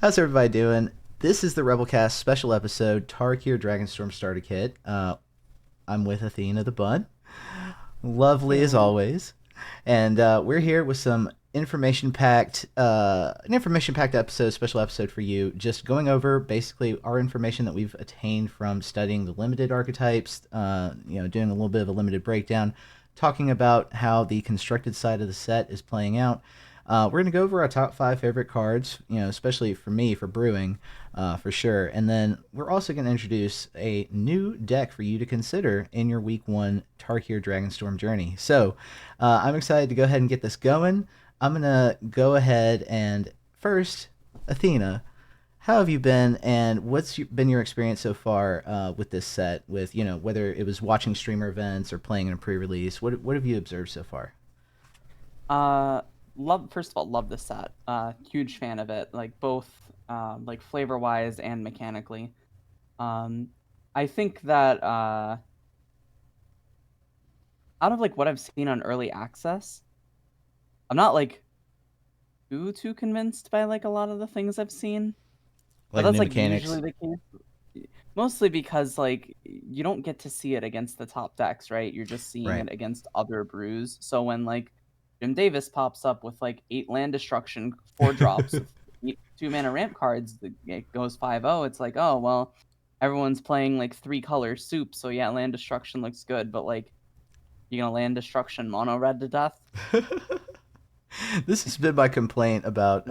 How's everybody doing? This is the Rebelcast special episode, Tarkir Dragonstorm Starter Kit. I'm with Athena the Bud. Lovely as Hello. always. And we're here with some an information-packed episode, special episode for you, just going over basically our information that we've attained from studying the limited archetypes, doing a little bit of a limited breakdown, talking about how the constructed side of the set is playing out. We're gonna go over our top five favorite cards, especially for me for brewing, for sure. And then we're also gonna introduce a new deck for you to consider in your week one Tarkir Dragonstorm journey. So I'm excited to go ahead and get this going. I'm gonna go ahead and first, Athena, how have you been, and been your experience so far with this set? With whether it was watching streamer events or playing in a pre-release, what have you observed so far? Uh, love first of all, love the set. Huge fan of it, like both like flavor wise and mechanically. Um, I think that out of like what I've seen on early access, I'm not like too convinced by like a lot of the things I've seen, but Like that's new like usually mechanics? the case. Mostly because like you don't get to see it against the top decks, right? You're just seeing Right. it against other brews. So when like Jim Davis pops up with like 8 land destruction, 4 drops with 8 2 mana ramp cards, it goes 5-0. It's like, oh well, everyone's playing like 3 color soup, so yeah, land destruction looks good, but like you gonna land destruction mono red to death? This has been my complaint about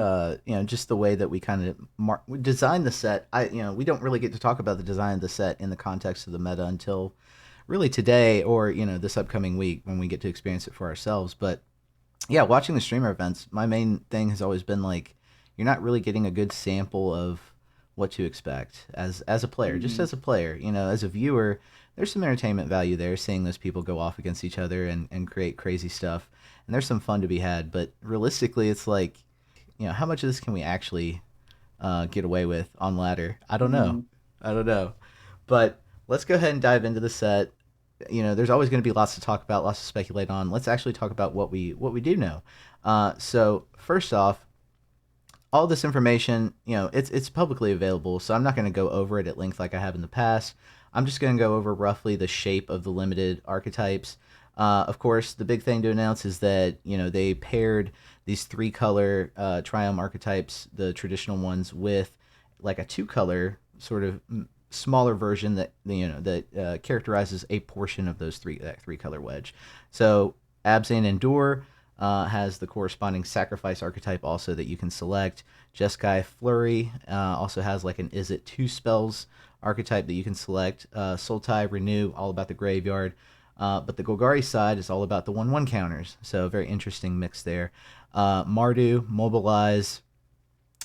just the way that we kind of design the set. We don't really get to talk about the design of the set in the context of the meta until really today or this upcoming week when we get to experience it for ourselves. But yeah, watching the streamer events, my main thing has always been like you're not really getting a good sample of what to expect as a player, just Mm-hmm. as a player. As a viewer, there's some entertainment value there, seeing those people go off against each other and create crazy stuff, and there's some fun to be had. But realistically, it's like, how much of this can we actually get away with on ladder? I don't know. Mm-hmm. I don't know. But let's go ahead and dive into the set. There's always going to be lots to talk about, lots to speculate on. Let's actually talk about what we do know. So first off, all this information, it's publicly available, so I'm not going to go over it at length like I have in the past. I'm just going to go over roughly the shape of the limited archetypes. Of course, the big thing to announce is that they paired these three-color Triumph archetypes, the traditional ones, with like a two-color sort of smaller version that characterizes a portion of those three-color wedge. So Abzan Endure has the corresponding sacrifice archetype also that you can select. Jeskai Flurry also has like an is it two spells archetype that you can select. Sultai Renew, all about the graveyard. But the Golgari side is all about the 1/1 counters. So, very interesting mix there. Mardu, Mobilize,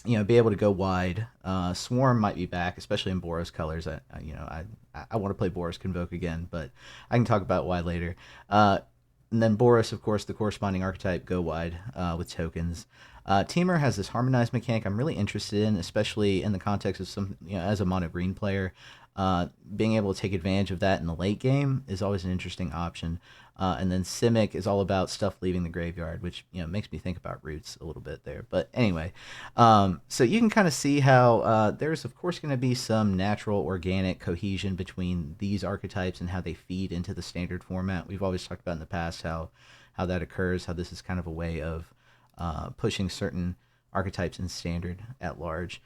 be able to go wide. Swarm might be back, especially in Boros colors. I want to play Boros Convoke again, but I can talk about why later. And then Boros, of course, the corresponding archetype, go wide with tokens. Teamer has this harmonized mechanic I'm really interested in, especially in the context of some, as a mono green player. Being able to take advantage of that in the late game is always an interesting option. And then Simic is all about stuff leaving the graveyard, which makes me think about roots a little bit there. But anyway, so you can kind of see how there's of course going to be some natural organic cohesion between these archetypes and how they feed into the standard format. We've always talked about in the past how that occurs, how this is kind of a way of pushing certain archetypes in standard at large.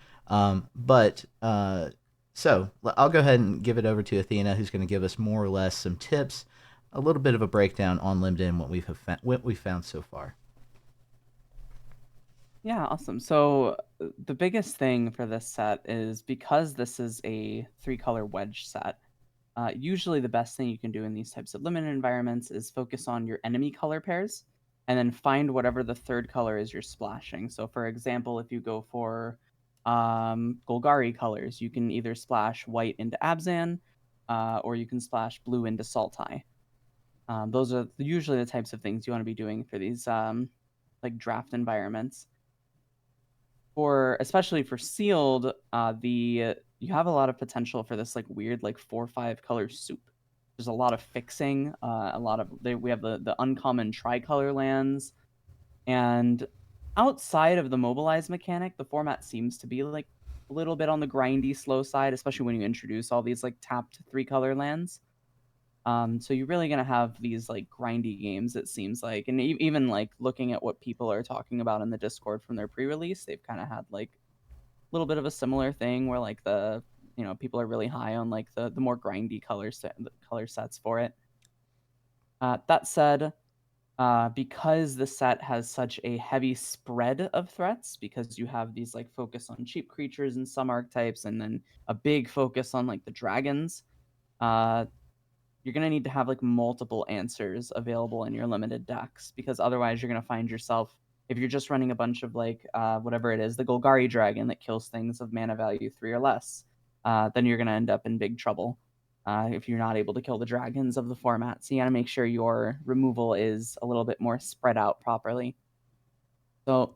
So I'll go ahead and give it over to Athena, who's going to give us more or less some tips, a little bit of a breakdown on Limited and what we've found so far. Yeah, awesome. So the biggest thing for this set is because this is a 3 color wedge set. Usually, the best thing you can do in these types of limited environments is focus on your enemy color pairs and then find whatever the third color is you're splashing. So, for example, if you go for Golgari colors, you can either splash white into Abzan or you can splash blue into Sultai. Those are usually the types of things you want to be doing for these like draft environments. For especially for sealed, the you have a lot of potential for this like weird like 4 or 5 color soup. There's a lot of fixing, a lot of we have the uncommon tricolor lands, and outside of the mobilize mechanic, the format seems to be like a little bit on the grindy, slow side, especially when you introduce all these like tapped 3-color lands. So you're really gonna have these like grindy games, it seems like, and even like looking at what people are talking about in the Discord from their pre-release, they've kind of had like a little bit of a similar thing where like people are really high on like the more grindy the color sets for it. That said, because the set has such a heavy spread of threats, because you have these like focus on cheap creatures and some archetypes, and then a big focus on like the dragons, uh, you're gonna need to have like multiple answers available in your limited decks, because otherwise you're gonna find yourself, if you're just running a bunch of like whatever it is, the Golgari dragon that kills things of mana value 3 or less, then you're gonna end up in big trouble if you're not able to kill the dragons of the format. So you gotta make sure your removal is a little bit more spread out properly. So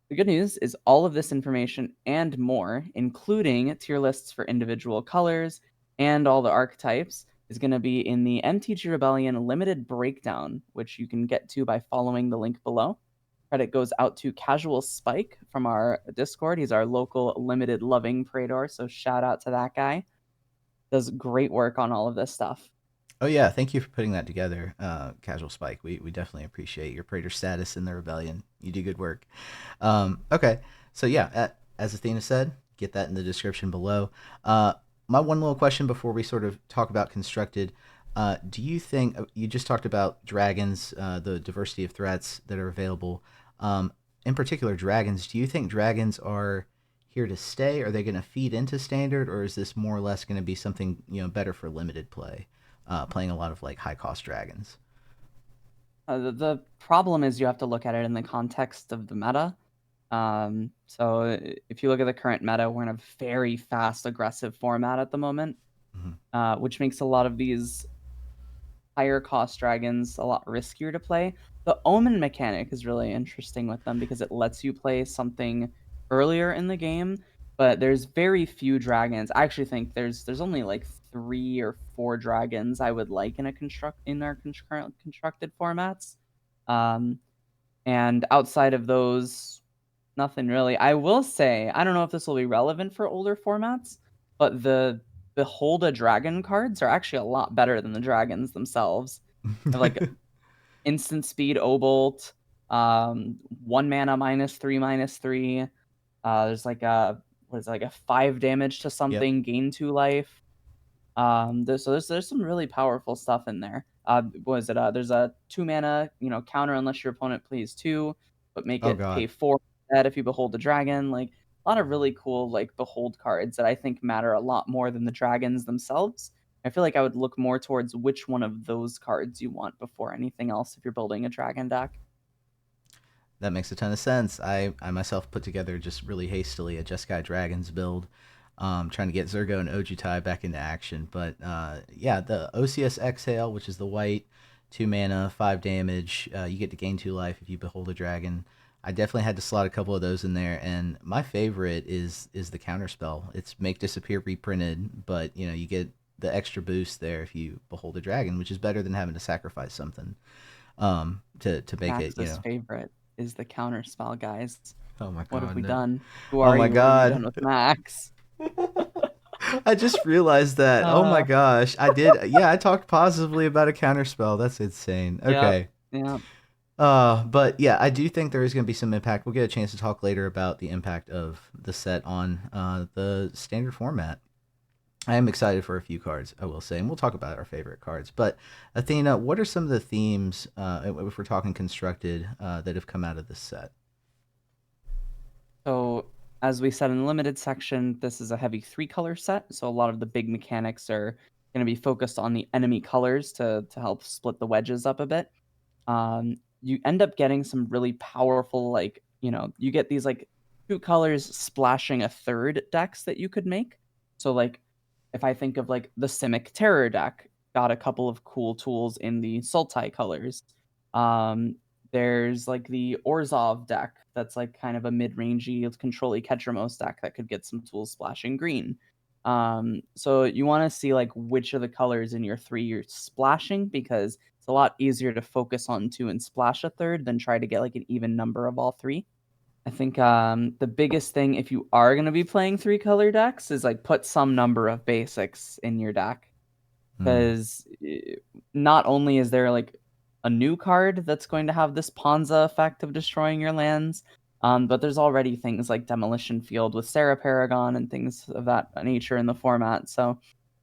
the good news is all of this information and more, including tier lists for individual colors and all the archetypes, is going to be in the MTG Rebellion limited breakdown, which you can get to by following the link below. Credit goes out to Casual Spike from our Discord. He's our local limited loving Praetor, so shout out to that guy. Does great work on all of this stuff. Oh yeah, thank you for putting that together, Casual Spike. We definitely appreciate your Praetor status in the Rebellion. You do good work. Okay, so yeah, as Athena said, get that in the description below. My one little question before we sort of talk about constructed, do you think you just talked about dragons, the diversity of threats that are available, in particular dragons? Do you think dragons are here to stay? Are they going to feed into standard, or is this more or less going to be something better for limited play? Playing a lot of like high cost dragons. The problem is you have to look at it in the context of the meta. So if you look at the current meta, we're in a very fast, aggressive format at the moment, which makes a lot of these higher cost dragons a lot riskier to play. The Omen mechanic is really interesting with them because it lets you play something earlier in the game, but there's very few dragons. I actually think there's only like 3 or 4 dragons I would like in our current constructed formats. And outside of those, nothing really. I will say, I don't know if this will be relevant for older formats, but the Behold a Dragon cards are actually a lot better than the dragons themselves. They have like instant speed Obolt, 1 mana -3/-3. There's like a what is it, like a 5 damage to Yep. something, gain 2 life. There's some really powerful stuff in there. What is it? There's a 2 mana, counter unless your opponent plays 2, but make Oh it pay God. 4 instead if you behold the dragon. Like a lot of really cool like behold cards that I think matter a lot more than the dragons themselves. I feel like I would look more towards which one of those cards you want before anything else if you're building a dragon deck. That makes a ton of sense. I myself put together just really hastily a Jeskai Dragons build, trying to get Zergo and Ojutai back into action. But yeah, the OCS Exhale, which is the white, 2 mana, 5 damage. You get to gain 2 life if you behold a dragon. I definitely had to slot a couple of those in there, and my favorite is the counterspell. It's make disappear reprinted, but you get the extra boost there if you behold a dragon, which is better than having to sacrifice something to make it. Max's favorite is the counter spell, guys. Oh my What have god, we no. done? Who Oh are my you? What have you done god. with Max? I just realized that. Oh my Uh, gosh. I did. Yeah, I talked positively about a counterspell. That's insane. yep, Okay. yep. But yeah, I do think there is going to be some impact. We'll get a chance to talk later about the impact of the set on the standard format. I am excited for a few cards, I will say, and we'll talk about our favorite cards. But Athena, what are some of the themes, if we're talking constructed, that have come out of this set? So, as we said in the limited section, this is a heavy 3-color set. So, a lot of the big mechanics are going to be focused on the enemy colors to help split the wedges up a bit. You end up getting some really powerful, like, you get these like 2 colors splashing a third decks that you could make. So, like, if I think of like the Simic Terror deck, got a couple of cool tools in the Sultai colors. Um, there's like the Orzhov deck that's like kind of a mid-rangey, control-y Ketramos deck that could get some tools splashing green. So you want to see like which of the colors in your 3 you're splashing, because it's a lot easier to focus on 2 and splash a third than try to get like an even number of all 3. I think the biggest thing if you are going to be playing 3-color decks is like put some number of basics in your deck, Mm. because not only is there like a new card that's going to have this Ponza effect of destroying your lands, but there's already things like Demolition Field with Sarah Paragon and things of that nature in the format. So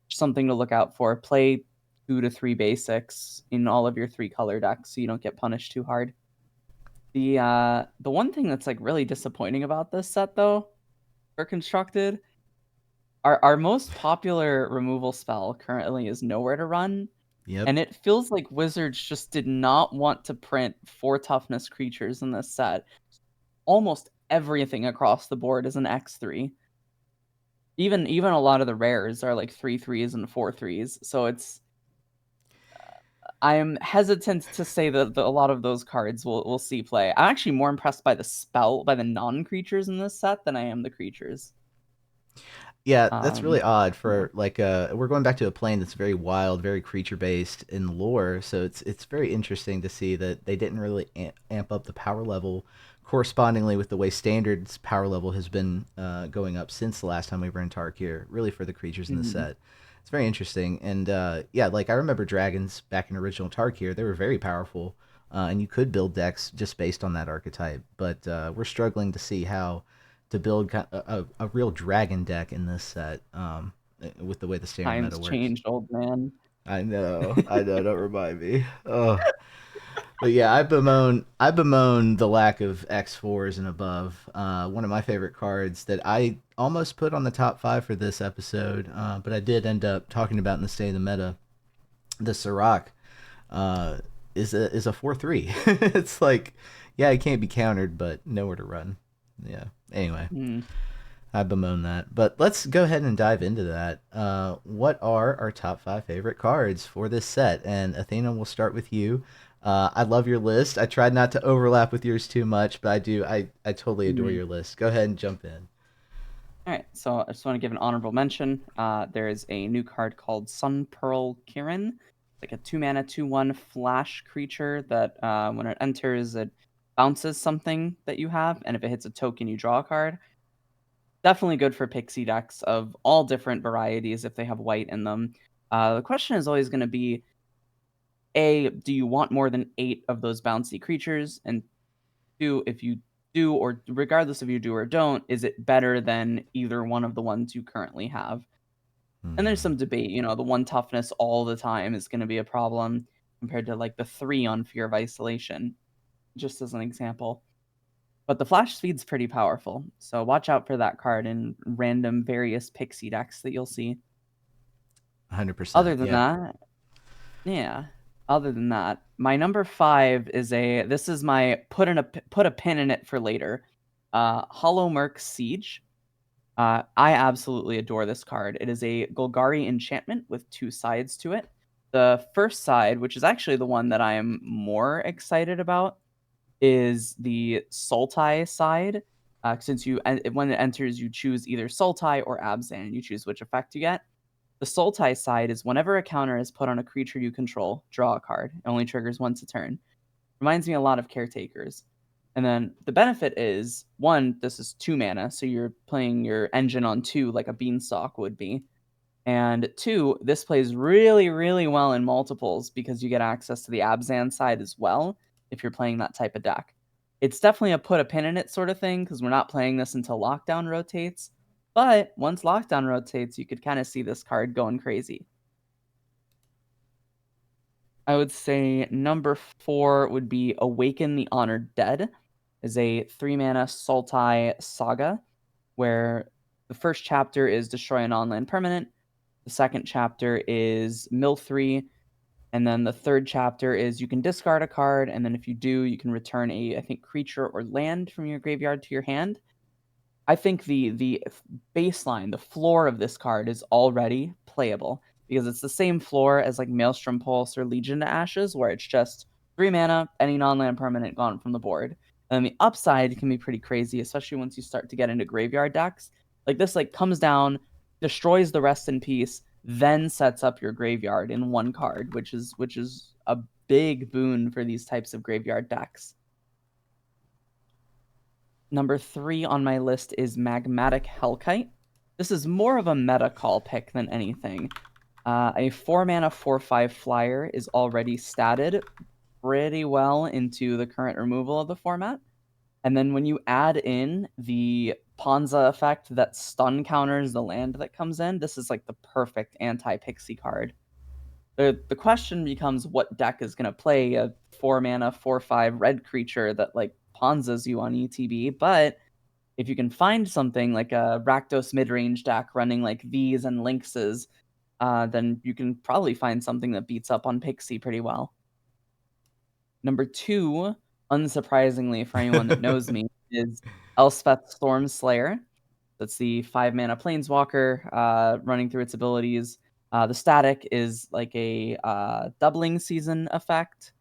something to look out for. Play 2 to 3 basics in all of your 3-color decks so you don't get punished too hard. The one thing that's like really disappointing about this set though, for constructed, our most popular removal spell currently is Nowhere to Run, Yep. and it feels like Wizards just did not want to print 4 toughness creatures in this set. Almost everything across the board is an X3. Even a lot of the rares are like 3/3s and 4/3s. So I'm hesitant to say that a lot of those cards will see play. I'm actually more impressed by the non-creatures in this set than I am the creatures. Yeah, that's really odd Yeah. for like we're going back to a plane that's very wild, very creature based in lore. So it's very interesting to see that they didn't really amp up the power level correspondingly with the way standard's power level has been going up since the last time we were in Tarkir, really for the creatures in the Mhm. set. It's very interesting. And yeah, like I remember dragons back in original Tarkir, they were very powerful. And you could build decks just based on that archetype, but we're struggling to see how to build a real dragon deck in this set, with the way the standard meta Times works. changed, old man. I know. Don't remind me. Oh, but yeah, I bemoan the lack of X4s and above. One of my favorite cards that I almost put on the top five for this episode, but I did end up talking about in the state of the meta. The Sirach uh, is a 4/3. It's like, yeah, it can't be countered, but nowhere to run. Yeah. Anyway, Mm. I bemoan that. But let's go ahead and dive into that. What are our top five favorite cards for this set? And Athena, we'll start with you. I love your list. I tried not to overlap with yours too much, but I do. I totally adore Mhm. your list. Go ahead and jump in. All right, so I just want to give an honorable mention. There is a new card called Sun Pearl Kirin, like a 2-mana 2/1 flash creature that when it enters, it bounces something that you have, and if it hits a token, you draw a card. Definitely good for pixie decks of all different varieties if they have white in them. The question is always going to be: A, do you want more than 8 of those bouncy creatures? And 2, if you do, or regardless if you do or don't, is it better than either one of the ones you currently have? And there's Hmm. some debate, the 1 toughness all the time is gonna be a problem compared to, like, the 3 on Fear of Isolation, just as an example. But the flash speed's pretty powerful, so watch out for that card in random various pixie decks that you'll see. Other 100%. than Yeah. that, yeah. Other than that, my number 5 is this is my put a pin in it for later. Hollow Merc Siege. I absolutely adore this card. It is a Golgari enchantment with 2 sides to it. The first side, which is actually the one that I am more excited about, is the Sultai side. Since when it enters, you choose either Sultai or Abzan. You choose which effect you get. The Sultai side is whenever a counter is put on a creature you control, draw a card. It only triggers once a turn. Reminds me a lot of Caretakers. And then the benefit is, one, this is 2 mana, so you're playing your engine on 2 like a Beanstalk would be. And 2, this plays really, really well in multiples because you get access to the Abzan side as well if you're playing that type of deck. It's definitely a put a pin in it sort of thing because we're not playing this until Lockdown rotates. But once Lockdown rotates, you could kind of see this card going crazy. I would say number 4 would be Awaken the Honored Dead, is a 3-mana Sultai saga where the first chapter is destroy an on-land permanent, the second chapter is mill 3, and then the third chapter is you can discard a card, and then if you do, you can return I think, creature or land from your graveyard to your hand. I think the baseline, the floor of this card is already playable because it's the same floor as like Maelstrom Pulse or Legion to Ashes, where it's just 3 mana, any non-land permanent gone from the board. And then the upside can be pretty crazy, especially once you start to get into graveyard decks. Like this, like comes down, destroys the Rest in Peace, then sets up your graveyard in one card, which is a big boon for these types of graveyard decks. Number 3 on my list is Magmatic Hellkite. This is more of a meta call pick than anything. A 4-mana 4/5 flyer is already statted pretty well into the current removal of the format. And then when you add in the Ponza effect that stun counters the land that comes in, this is like the perfect anti-pixie card. The question becomes what deck is going to play a 4-mana 4/5 red creature that like Ponzas you on ETB, but if you can find something like a Rakdos midrange deck running like these and Lynxes, then you can probably find something that beats up on Pixie pretty well. Number 2, unsurprisingly for anyone that knows me, is Elspeth Stormslayer. That's the 5-mana planeswalker running through its abilities. The static is like a doubling season effect,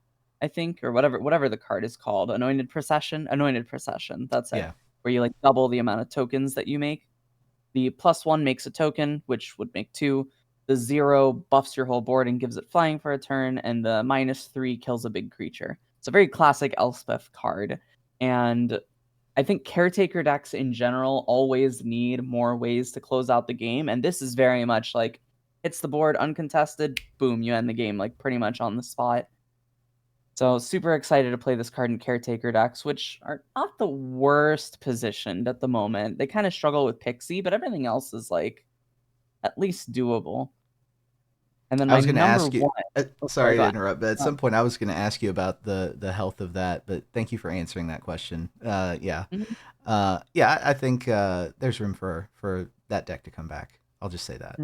I think, or whatever the card is called. Anointed Procession. That's it. Yeah. Where you like double the amount of tokens that you make. The +1 makes a token, which would make 2. The 0 buffs your whole board and gives it flying for a turn, and the -3 kills a big creature. It's a very classic Elspeth card, and I think caretaker decks in general always need more ways to close out the game, and this is very much like hits the board uncontested, boom, you end the game like pretty much on the spot. So super excited to play this card in caretaker decks, which are not the worst positioned at the moment. They kind of struggle with Pixie, but everything else is like at least doable. And then I my was going to number ask you. one. Oh, sorry, Sorry go to ahead. interrupt, but at some point I was going to ask you about the health of that. But thank you for answering that question. Yeah, Mhm. yeah. I think there's room for that deck to come back. I'll just say that.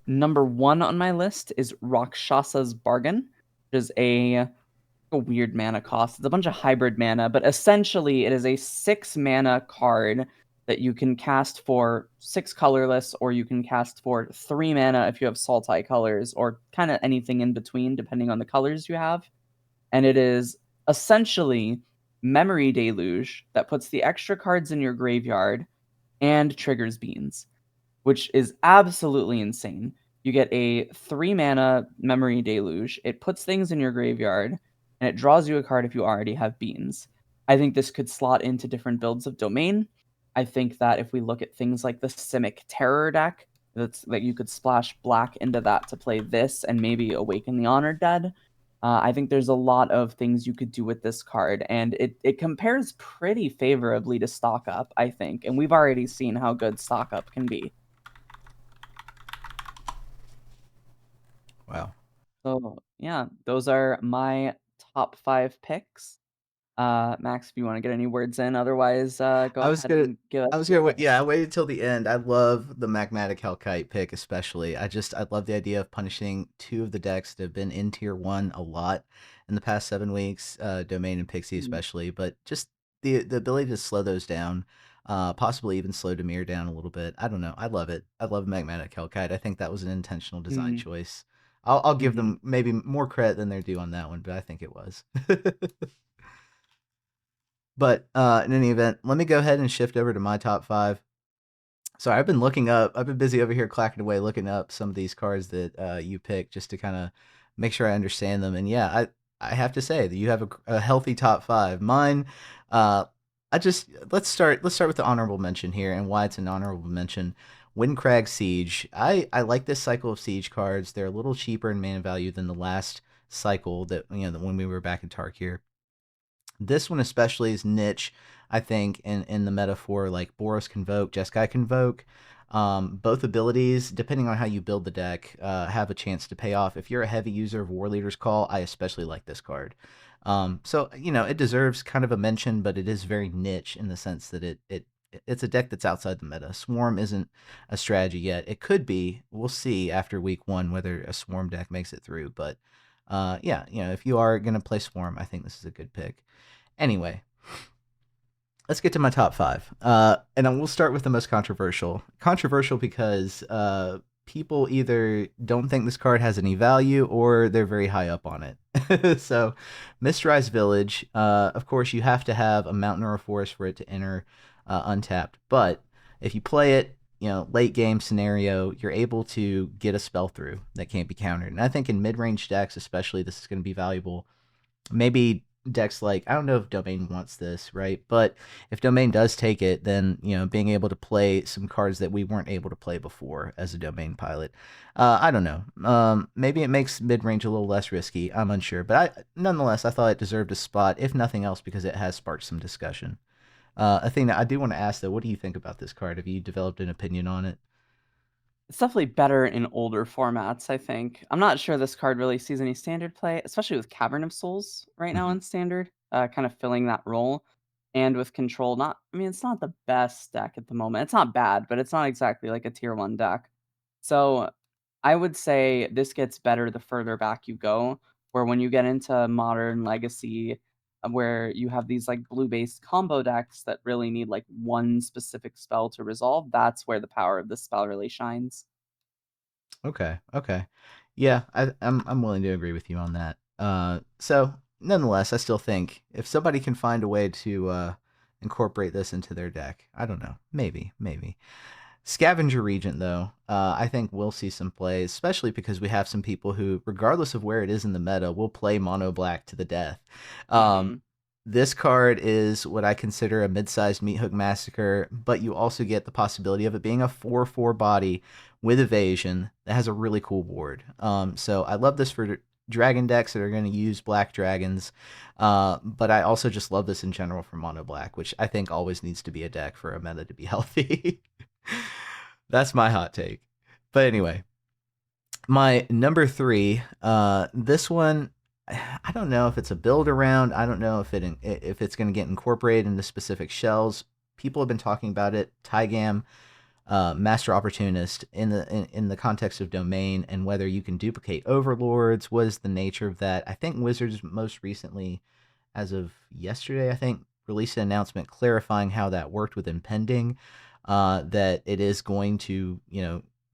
Number 1 on my list is Rakshasa's Bargain, which is a weird mana cost. It's a bunch of hybrid mana, but essentially it is a 6-mana card that you can cast for 6 colorless, or you can cast for 3 mana if you have Sultai colors, or kind of anything in between, depending on the colors you have. And it is essentially Memory Deluge that puts the extra cards in your graveyard and triggers beans, which is absolutely insane. You get a 3-mana Memory Deluge. It puts things in your graveyard, and it draws you a card if you already have beans. I think this could slot into different builds of Domain. I think that if we look at things like the Simic Terror deck, that you could splash black into that to play this and maybe Awaken the Honored Dead. I think there's a lot of things you could do with this card, and it compares pretty favorably to Stock Up, I think, and we've already seen how good Stock Up can be. Wow. So yeah, those are my top 5 picks. Max, if you want to get any words in, otherwise, go I was ahead gonna and give us I was your gonna wait. picks. Yeah, I waited till the end. I love the Magmatic Hellkite pick, especially. I love the idea of punishing two of the decks that have been in tier 1 a lot in the past 7 weeks, Domain and Pixie Mm, especially. But just the ability to slow those down, possibly even slow Demir down a little bit. I don't know. I love it. I love Magmatic Hellkite. I think that was an intentional design mm, choice. I'll give mm-hmm, them maybe more credit than they're due on that one, but I think it was. But in any event, let me go ahead and shift over to my top 5. Sorry, I've been looking up. I've been busy over here clacking away, looking up some of these cards that you picked just to kind of make sure I understand them. And yeah, I have to say that you have a healthy top 5. Mine, uh, I just let's start with the honorable mention here and why it's an honorable mention. Windcrag Siege. I like this cycle of Siege cards. They're a little cheaper in mana value than the last cycle that when we were back in Tarkir. This one especially is niche, I think, in the metaphor like Boros Convoke, Jeskai Convoke. Both abilities, depending on how you build the deck, have a chance to pay off. If you're a heavy user of War Leader's Call, I especially like this card. So it deserves kind of a mention, but it is very niche in the sense that it's a deck that's outside the meta. Swarm isn't a strategy yet. It could be. We'll see after week 1 whether a Swarm deck makes it through. But yeah, if you are gonna play Swarm, I think this is a good pick. Anyway, let's get to my top 5. And we'll start with the most controversial. Controversial because people either don't think this card has any value or they're very high up on it. So, Mistrise Village, of course, you have to have a mountain or a forest for it to enter untapped. But if you play it, late game scenario, you're able to get a spell through that can't be countered. And I think in mid range decks, especially, this is going to be valuable. Maybe decks like, I don't know if Domain wants this, right? But if Domain does take it, then being able to play some cards that we weren't able to play before as a Domain pilot. I don't know. Maybe it makes mid range a little less risky. I'm unsure, but nonetheless I thought it deserved a spot, if nothing else, because it has sparked some discussion. Athena, I do want to ask though, what do you think about this card? Have you developed an opinion on it? It's definitely better in older formats, I think. I'm not sure this card really sees any standard play, especially with Cavern of Souls right now Mhm. in standard, kind of filling that role. And with control, not I mean, it's not the best deck at the moment. It's not bad, but it's not exactly like a tier 1 deck. So I would say this gets better the further back you go, where when you get into modern legacy, where you have these like blue-based combo decks that really need like one specific spell to resolve, that's where the power of this spell really shines. Okay. Okay. Yeah, I'm willing to agree with you on that. So nonetheless, I still think if somebody can find a way to incorporate this into their deck, I don't know, maybe. Scavenger Regent, though, I think we'll see some plays, especially because we have some people who, regardless of where it is in the meta, will play mono black to the death. Um, Mhm. this card is what I consider a mid-sized meat hook massacre, but you also get the possibility of it being a 4/4 body with evasion that has a really cool board. So I love this for dragon decks that are going to use black dragons, but I also just love this in general for mono black, which I think always needs to be a deck for a meta to be healthy. That's my hot take. But anyway, my number three, this one, I don't know if it's a build around. I don't know if it's going to get incorporated into specific shells. People have been talking about it. Tygam, Master Opportunist, in the context of domain and whether you can duplicate overlords. What is the nature of that? I think Wizards most recently, as of yesterday, I think, released an announcement clarifying how that worked with impending. That it is going to,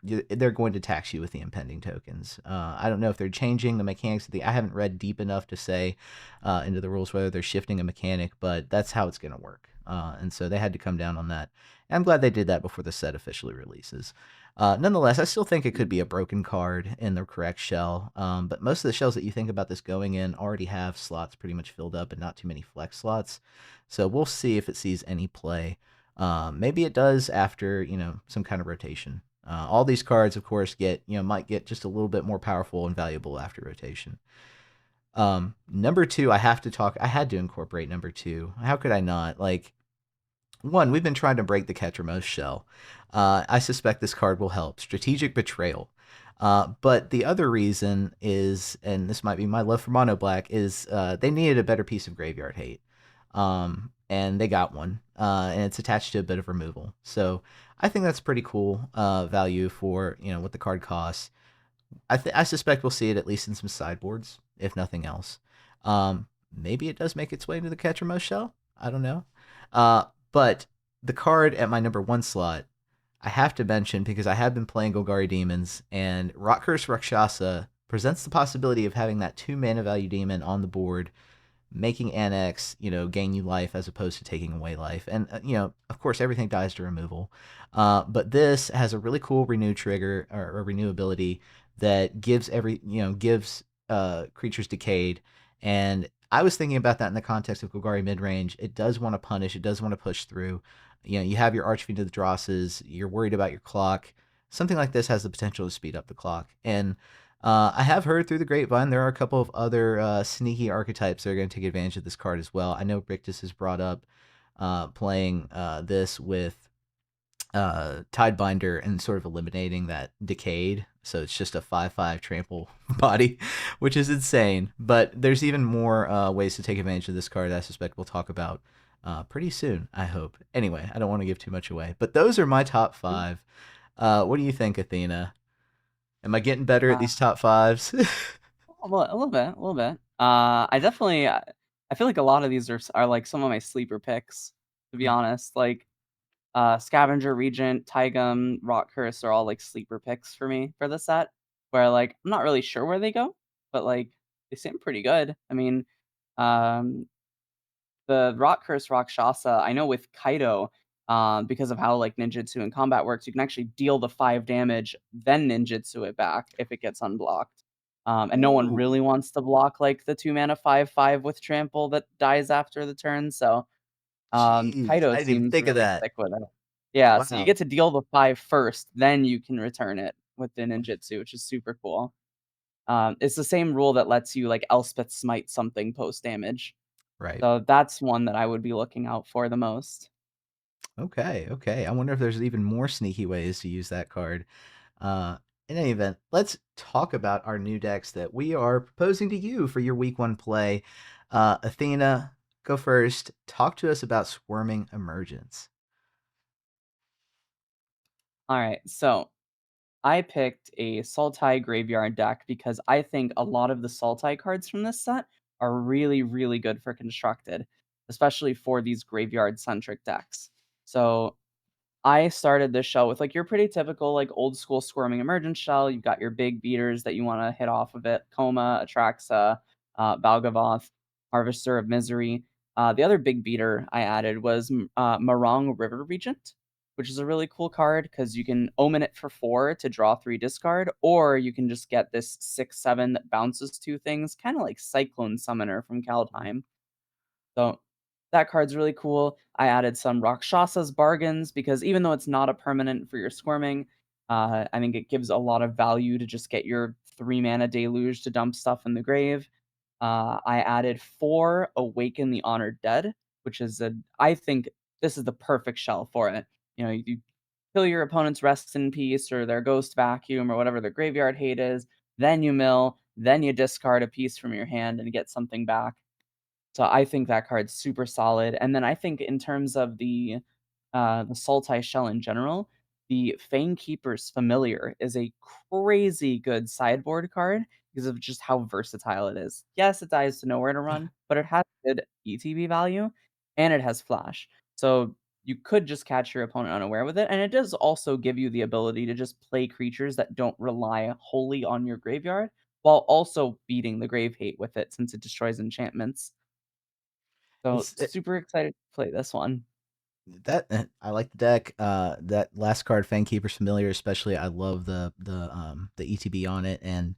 they're going to tax you with the impending tokens. I don't know if they're changing the mechanics of the. I haven't read deep enough to say into the rules whether they're shifting a mechanic, but that's how it's going to work. And so they had to come down on that. And I'm glad they did that before the set officially releases. Nonetheless, I still think it could be a broken card in the correct shell. But most of the shells that you think about this going in already have slots pretty much filled up and not too many flex slots. So we'll see if it sees any play. Maybe it does after some kind of rotation. All these cards, of course, might get just a little bit more powerful and valuable after rotation. Number two, I have to talk. I had to incorporate number two. How could I not? Like, one, we've been trying to break the Ketramos shell. I suspect this card will help. Strategic Betrayal. But the other reason is, and this might be my love for Mono Black, is they needed a better piece of graveyard hate. And they got one. And it's attached to a bit of removal. So I think that's pretty cool value for what the card costs. I suspect we'll see it at least in some sideboards, if nothing else. Maybe it does make its way into the Ketramos shell. I don't know. But the card at my number one slot, I have to mention because I have been playing Golgari Demons, and Rock Curse Rakshasa presents the possibility of having that 2 mana value demon on the board, making Annex, gain you life as opposed to taking away life. And, of course, everything dies to removal. But this has a really cool renew trigger or a renew ability that gives creatures decayed. And I was thinking about that in the context of Golgari midrange. It does want to punish, it does want to push through. You have your Archfiend of the Drosses, you're worried about your clock. Something like this has the potential to speed up the clock. And I have heard through the grapevine there are a couple of other sneaky archetypes that are going to take advantage of this card as well. I know Rictus has brought up playing this with Tidebinder and sort of eliminating that decayed. So it's just a 5/5 trample body, which is insane. But there's even more ways to take advantage of this card that I suspect we'll talk about pretty soon, I hope. Anyway, I don't want to give too much away. But those are my top five. What do you think, Athena? Am I getting better at Uh, these top fives? a little bit, a little bit. I definitely, I feel like a lot of these are like some of my sleeper picks, to be honest. Like, Scavenger, Regent, Tygum, Rock Curse are all like sleeper picks for me for the set. Where like I'm not really sure where they go, but like they seem pretty good. I mean, um, the Rock Curse Rakshasa, I know with Kaido, because of how like ninjutsu and combat works, you can actually deal the 5 damage, then ninjutsu it back if it gets unblocked. And no one Ooh, really wants to block like the 2 mana 5/5 with trample that dies after the turn. So jeez, Kaido I didn't even seems think of really that. sick with it. Yeah, so you Wow. get to deal the 5 first, then you can return it with the ninjutsu, which is super cool. It's the same rule that lets you like Elspeth smite something post damage. Right. So that's one that I would be looking out for the most. Okay, okay. I wonder if there's even more sneaky ways to use that card. Uh, in any event, let's talk about our new decks that we are proposing to you for your week 1 play. Athena, go first. Talk to us about Squirming Emergence. All right, so I picked a Sultai graveyard deck because I think a lot of the Sultai cards from this set are really, really good for constructed, especially for these graveyard centric decks. So I started this shell with like your pretty typical like old school squirming emergence shell. You've got your big beaters that you want to hit off of it: Coma, Atraxa, Valgavoth, Harvester of Misery. The other big beater I added was Marong River Regent, which is a really cool card because you can omen it for 4 to draw 3 discard, or you can just get this 6/7 that bounces 2 things, kind of like Cyclone Summoner from Kaldheim. So that card's really cool. I added some Rakshasa's Bargains because even though it's not a permanent for your squirming, I think it gives a lot of value to just get your 3 mana deluge to dump stuff in the grave. I added 4 Awaken the Honored Dead, which is I think this is the perfect shell for it. You kill your opponent's rest in peace or their ghost vacuum or whatever their graveyard hate is, then you mill, then you discard a piece from your hand and get something back. So I think that card's super solid. And then I think in terms of the Sultai shell in general, the Fanekeeper's Familiar is a crazy good sideboard card because of just how versatile it is. Yes, it dies to nowhere to run, but it has good ETB value and it has flash. So you could just catch your opponent unaware with it. And it does also give you the ability to just play creatures that don't rely wholly on your graveyard while also beating the grave hate with it since it destroys enchantments. So, It's super excited to play this one. that I like the deck. That last card, Fangkeeper's Familiar, especially. I love the ETB on it, and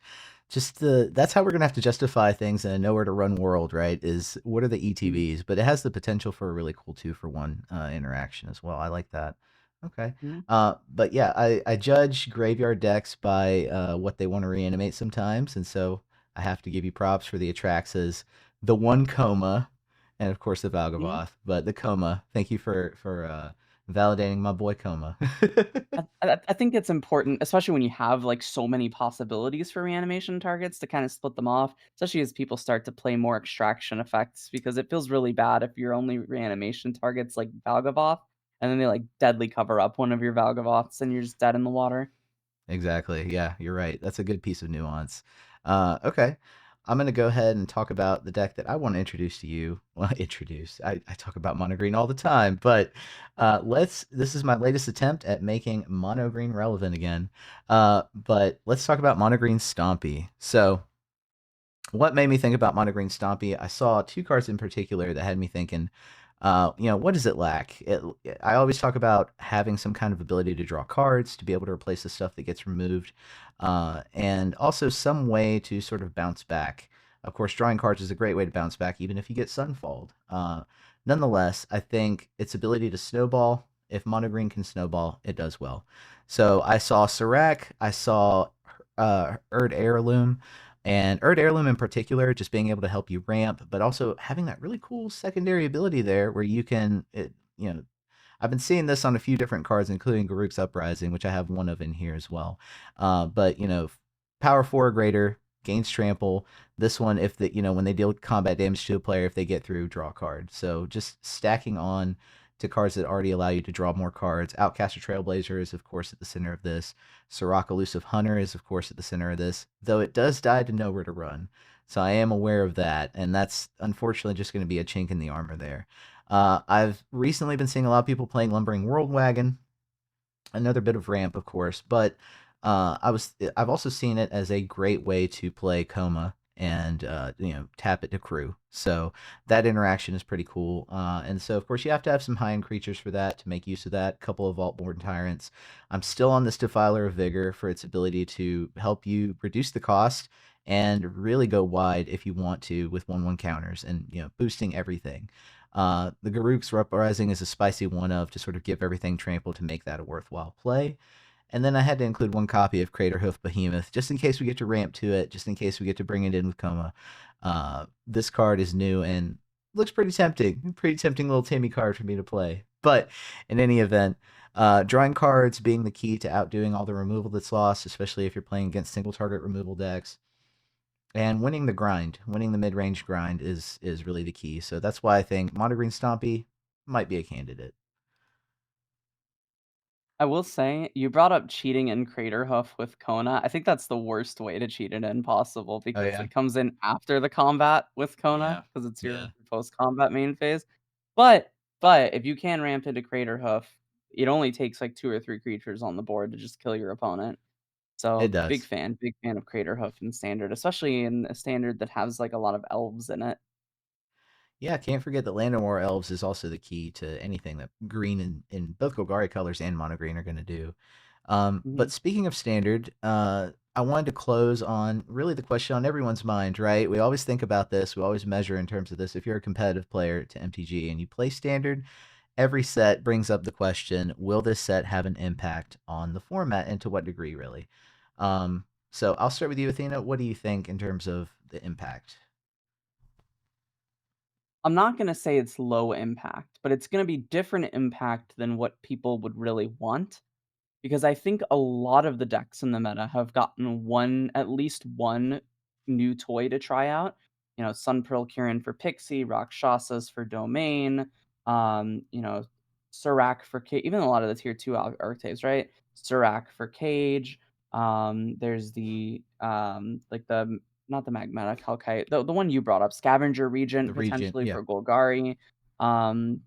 just the that's how we're gonna have to justify things in a nowhere to run world, right? Is what are the Mm, ETBs? But it has the potential for a really cool 2-for-1 interaction as well. I like that. Okay. mhm. But yeah, I judge graveyard decks by what they want to reanimate sometimes, and so I have to give you props for the Atraxas, the one Coma, and of course the Yeah. Valgavoth. But the Coma, thank you for validating my boy Coma. I think it's important, especially when you have, like, so many possibilities for reanimation targets to kinda split them off, especially as people start to play more extraction effects, because it feels really bad if your only reanimation target's, like, Valgavoth, and then they, like, deadly cover up one of your Valgavoths, and you're just dead in the water. Exactly. Yeah, you're right. That's a good piece of nuance. Okay. I'm going to go ahead and talk about the deck that I want to introduce to you. Well, introduce. I talk about mono green all the time, but this is my latest attempt at making mono green relevant again. But let's talk about mono green Stompy. So, what made me think about mono green Stompy? I saw 2 cards in particular that had me thinking, what does it lack? I always talk about having some kind of ability to draw cards, to be able to replace the stuff that gets removed, and also some way to sort of bounce back. Of course, drawing cards is a great way to bounce back, even if you get Sunfalled. Nonetheless, I think its ability to snowball, if mono green can snowball, it does well. So I saw Serac, I saw Erd Heirloom, and Erd Heirloom in particular, just being able to help you ramp, but also having that really cool secondary ability there where you can, I've been seeing this on a few different cards, including Garruk's Uprising, which I have one of in here as well. But power 4 or greater gains trample. This one, if when they deal combat damage to a player, if they get through, draw a card. So just stacking on to cards that already allow you to draw more cards. Outcaster Trailblazer is, of course, at the center of this. Sirach Elusive Hunter is, of course, at the center of this, though it does die to nowhere to run. So I am aware of that, and that's unfortunately just going to be a chink in the armor there. I've recently been seeing a lot of people playing Lumbering World Wagon, another bit of ramp, of course, but I've also seen it as a great way to play Coma and tap it to crew. So that interaction is pretty cool. And so of course you have to have some high end creatures for that to make use of that. A couple of Vaultborn Tyrants. I'm still on this Defiler of Vigor for its ability to help you reduce the cost and really go wide if you want to with 1/1 counters and boosting everything. The Garruk's Uprising is a spicy one of to sort of give everything trampled to make that a worthwhile play. And then I had to include one copy of Craterhoof Behemoth, just in case we get to ramp to it, just in case we get to bring it in with Coma. This card is new and looks pretty tempting. Pretty tempting little Timmy card for me to play. But in any event, drawing cards being the key to outdoing all the removal that's lost, especially if you're playing against single target removal decks. And winning the grind, winning the mid-range grind is really the key. So that's why I think Mono Green Stompy might be a candidate. I will say, you brought up cheating in Craterhoof with Kona. I think that's the worst way to cheat it in possible Oh because yeah, it comes in after the combat with Kona yeah, because it's yeah. your post-combat main phase. But but if you can ramp into Craterhoof, it only takes like 2 or 3 creatures on the board to just kill your opponent. It So, does. big fan of Craterhoof in Standard, especially in a Standard that has, like, a lot of elves in it. Yeah, can't forget that Land of War Elves is also the key to anything that green in both Golgari colors and mono green are going to do. But Mhm. speaking of standard, I wanted to close on really the question on everyone's mind, right? We always think about this, we always measure in terms of this. If you're a competitive player to MTG and you play standard, every set brings up the question, will this set have an impact on the format and to what degree, really? So I'll start with you, Athena. What do you think in terms of the impact? I'm not gonna say it's low impact, but it's gonna be different impact than what people would really want. Because I think a lot of the decks in the meta have gotten at least one new toy to try out. You know, Sun Pearl Kirin for Pixie, Rakshasas for Domain, Surak for even a lot of the tier 2 archetypes, right? Surak for Cage. There's like not the Magmatic Hellkite, the one you brought up, Scavenger The Regent Regent, potentially yeah. for Golgari. Um,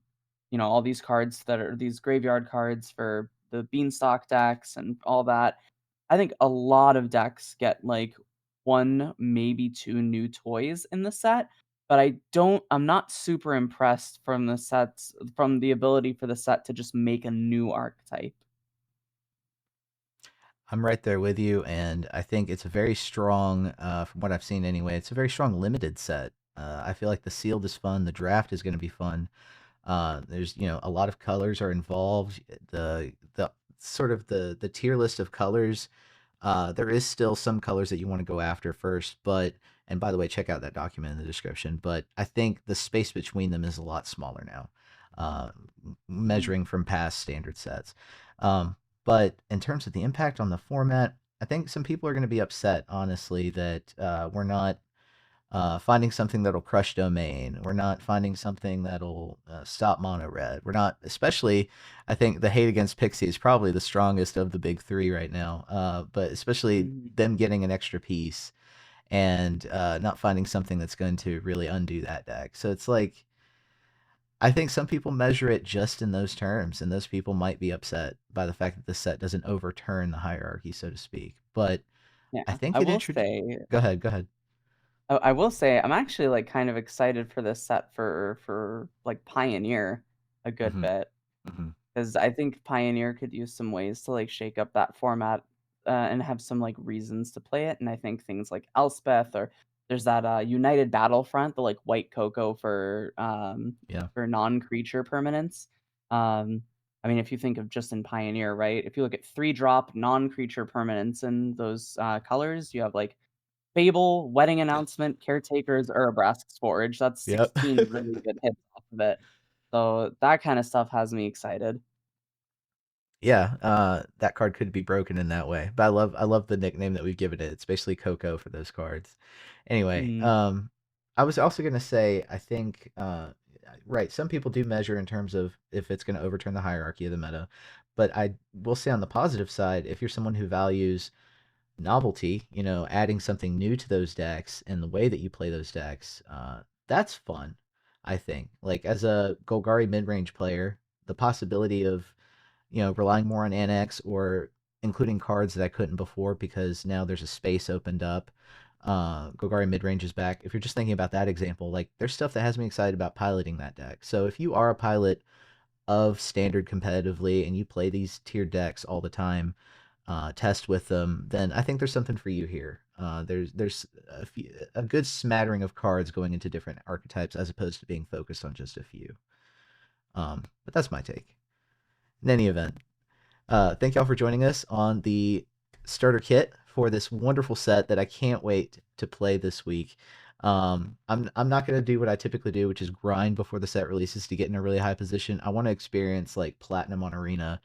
all these cards that are these graveyard cards for the Beanstalk decks and all that. I think a lot of decks get like one, maybe two new toys in the set, but I'm not super impressed from the ability for the set to just make a new archetype. I'm right there with you, and I think it's a very strong, from what I've seen anyway, it's a very strong limited set. I feel like the sealed is fun. The draft is going to be fun. There's a lot of colors are involved. The sort of the tier list of colors. There is still some colors that you want to go after first, but and by the way, check out that document in the description. But I think the space between them is a lot smaller now, uh, Mhm. measuring from past standard sets. Um, but in terms of the impact on the format, I think some people are going to be upset, honestly, that we're not finding something that'll crush domain. We're not finding something that'll stop mono red. We're not, especially, I think the hate against Pixie is probably the strongest of the big three right now. But especially Mhm. them getting an extra piece and not finding something that's going to really undo that deck. So it's like, I think some people measure it just in those terms, and those people might be upset by the fact that the set doesn't overturn the hierarchy, so to speak. But Yeah, I think I it will introduced. say Go ahead, go ahead. I will say I'm actually like kind of excited for this set for like Pioneer a good Hmm. bit. Hmm. 'Cause I think Pioneer could use some ways to, like, shake up that format, and have some, like, reasons to play it, and I think things like Elspeth or there's that, United Battlefront, the, like, white cocoa Yeah. for non-creature permanents. I mean, if you think of just in Pioneer, right? If you look at 3-drop non-creature permanents in those, colors, you have, like, Fable, Wedding Announcement, Caretakers, Urabrask's Forge. That's Yep. 16 really good hits off of it. So, that kinda stuff has me excited. Yeah, that card could be broken in that way, but I love the nickname that we've given it. It's basically Coco for those cards. Anyway, Mhm. I was also gonna say I think right, some people do measure in terms of if it's gonna overturn the hierarchy of the meta, but I will say on the positive side, if you're someone who values novelty, adding something new to those decks and the way that you play those decks, that's fun. I think, like as a Golgari mid-range player, the possibility of relying more on annex or including cards that I couldn't before because now there's a space opened up. Golgari midrange is back. If you're just thinking about that example, like there's stuff that has me excited about piloting that deck. So if you are a pilot of standard competitively and you play these tiered decks all the time, test with them, then I think there's something for you here. There's a good smattering of cards going into different archetypes as opposed to being focused on just a few. But that's my take. In any event, thank y'all for joining us on the starter kit for this wonderful set that I can't wait to play this week. I'm not gonna do what I typically do, which is grind before the set releases to get in a really high position. I want to experience like platinum on Arena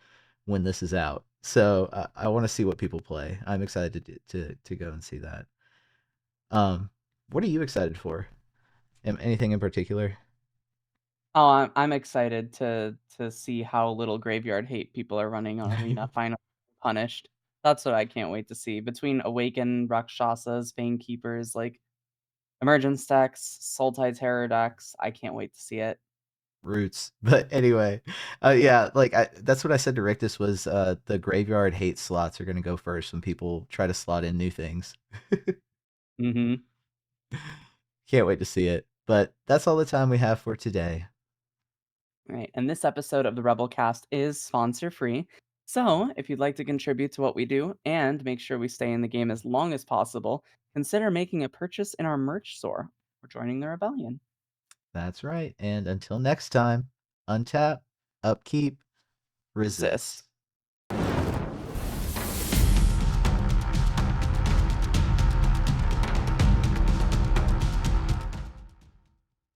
when this is out. So I want to see what people play. I'm excited to go and see that. Um, what are you excited for? Anything in particular? Oh, I'm excited to see how little graveyard hate people are running on Arena finally punished. That's what I can't wait to see. Between Awakened, Rakshasas, Fane Keepers, like Emergence decks, Sultai Terror decks, I can't wait to see it. Roots. But anyway, yeah, like that's what I said to Rictus was the graveyard hate slots are gonna go first when people try to slot in new things. Mhm. Can't wait to see it. But that's all the time we have for today. Right. And this episode of the Rebelcast is sponsor free. So, if you'd like to contribute to what we do and make sure we stay in the game as long as possible, consider making a purchase in our merch store or joining the rebellion. That's right. And until next time, untap, upkeep, Resist. resist.